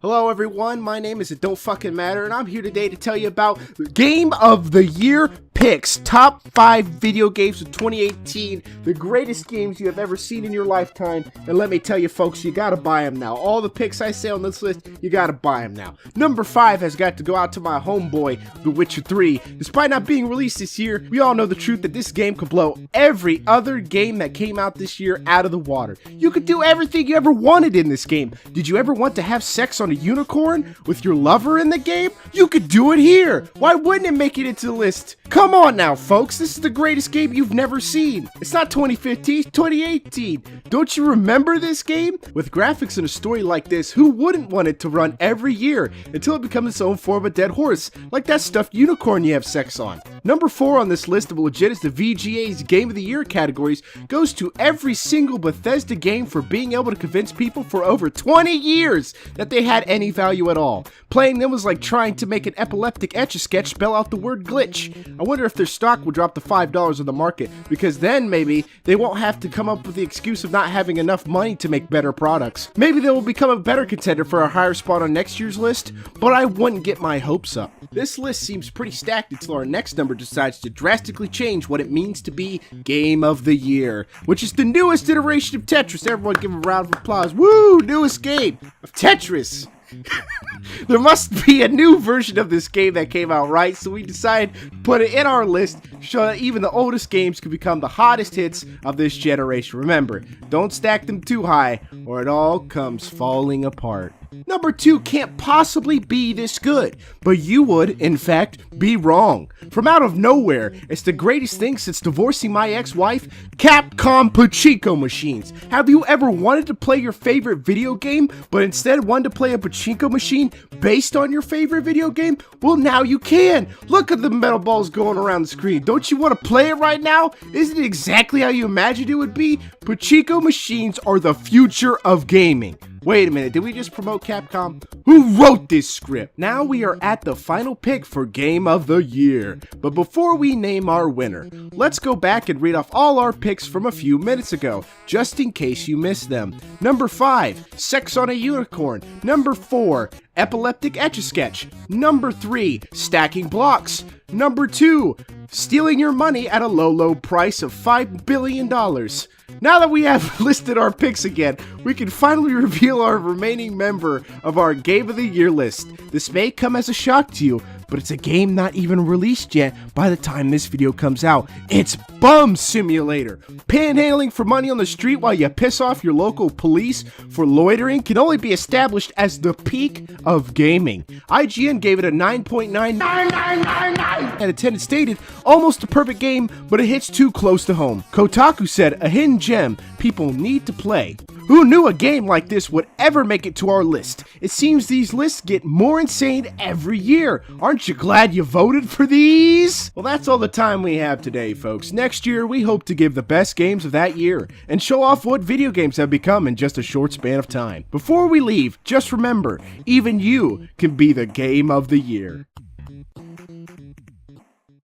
Hello everyone, my name is It Don't Fucking Matter, and I'm here today to tell you about Game of the Year picks. Top 5 video games of 2018, the greatest games you have ever seen in your lifetime, and let me tell you folks, you gotta buy them now. All the picks I say on this list, you gotta buy them now. Number 5 has got to go out to my homeboy, The Witcher 3. Despite not being released this year, we all know the truth that this game could blow every other game that came out this year out of the water. You could do everything you ever wanted in this game. Did you ever want to have sex on a unicorn with your lover in the game? You could do it here. Why wouldn't it make it into the list? Come on now, folks. This is the greatest game you've never seen. It's not 2015, it's 2018. Don't you remember this game? With graphics and a story like this, who wouldn't want it to run every year until it becomes its own form of dead horse, like that stuffed unicorn you have sex on? Number 4 on this list of legit is the VGA's Game of the Year categories goes to every single Bethesda game for being able to convince people for over 20 years that they had any value at all. Playing them was like trying to make an epileptic Etch-a-Sketch spell out the word glitch. I wonder if their stock will drop to $5 on the market, because then maybe they won't have to come up with the excuse of not having enough money to make better products. Maybe they will become a better contender for a higher spot on next year's list, but I wouldn't get my hopes up. This list seems pretty stacked until our next number decides to drastically change what it means to be Game of the Year, which is the newest iteration of Tetris. Everyone give a round of applause. Woo! Newest game of Tetris! There must be a new version of this game that came out, right? So we decided to put it in our list, so that even the oldest games could become the hottest hits of this generation. Remember, don't stack them too high, or it all comes falling apart. Number 2 can't possibly be this good, but you would, in fact, be wrong. From out of nowhere, it's the greatest thing since divorcing my ex-wife, Capcom Pachinko machines. Have you ever wanted to play your favorite video game, but instead wanted to play a pachinko machine based on your favorite video game? Well, now you can. Look at the metal balls going around the screen. Don't you want to play it right now? Isn't it exactly how you imagined it would be? Pachinko machines are the future of gaming. Wait a minute, did we just promote Capcom? Who wrote this script? Now we are at the final pick for Game of the Year. But before we name our winner, let's go back and read off all our picks from a few minutes ago, just in case you missed them. Number 5, Sex on a Unicorn. Number 4, Epileptic Etch-a-Sketch. Number 3, Stacking Blocks. Number 2, Stealing Your Money at a low price of $5 billion. Now that we have listed our picks again, we can finally reveal our remaining member of our Game of the Year list. This may come as a shock to you, but it's a game not even released yet by the time this video comes out. It's Bum Simulator. Panhandling for money on the street while you piss off your local police for loitering can only be established as the peak of gaming. IGN gave it a 9.99 and attended stated, almost a perfect game, but it hits too close to home. Kotaku said, a hidden gem people need to play. Who knew a game like this would ever make it to our list? It seems these lists get more insane every year. Aren't you glad you voted for these? Well, that's all the time we have today, folks. Next year, we hope to give the best games of that year and show off what video games have become in just a short span of time. Before we leave, just remember, even you can be the Game of the Year.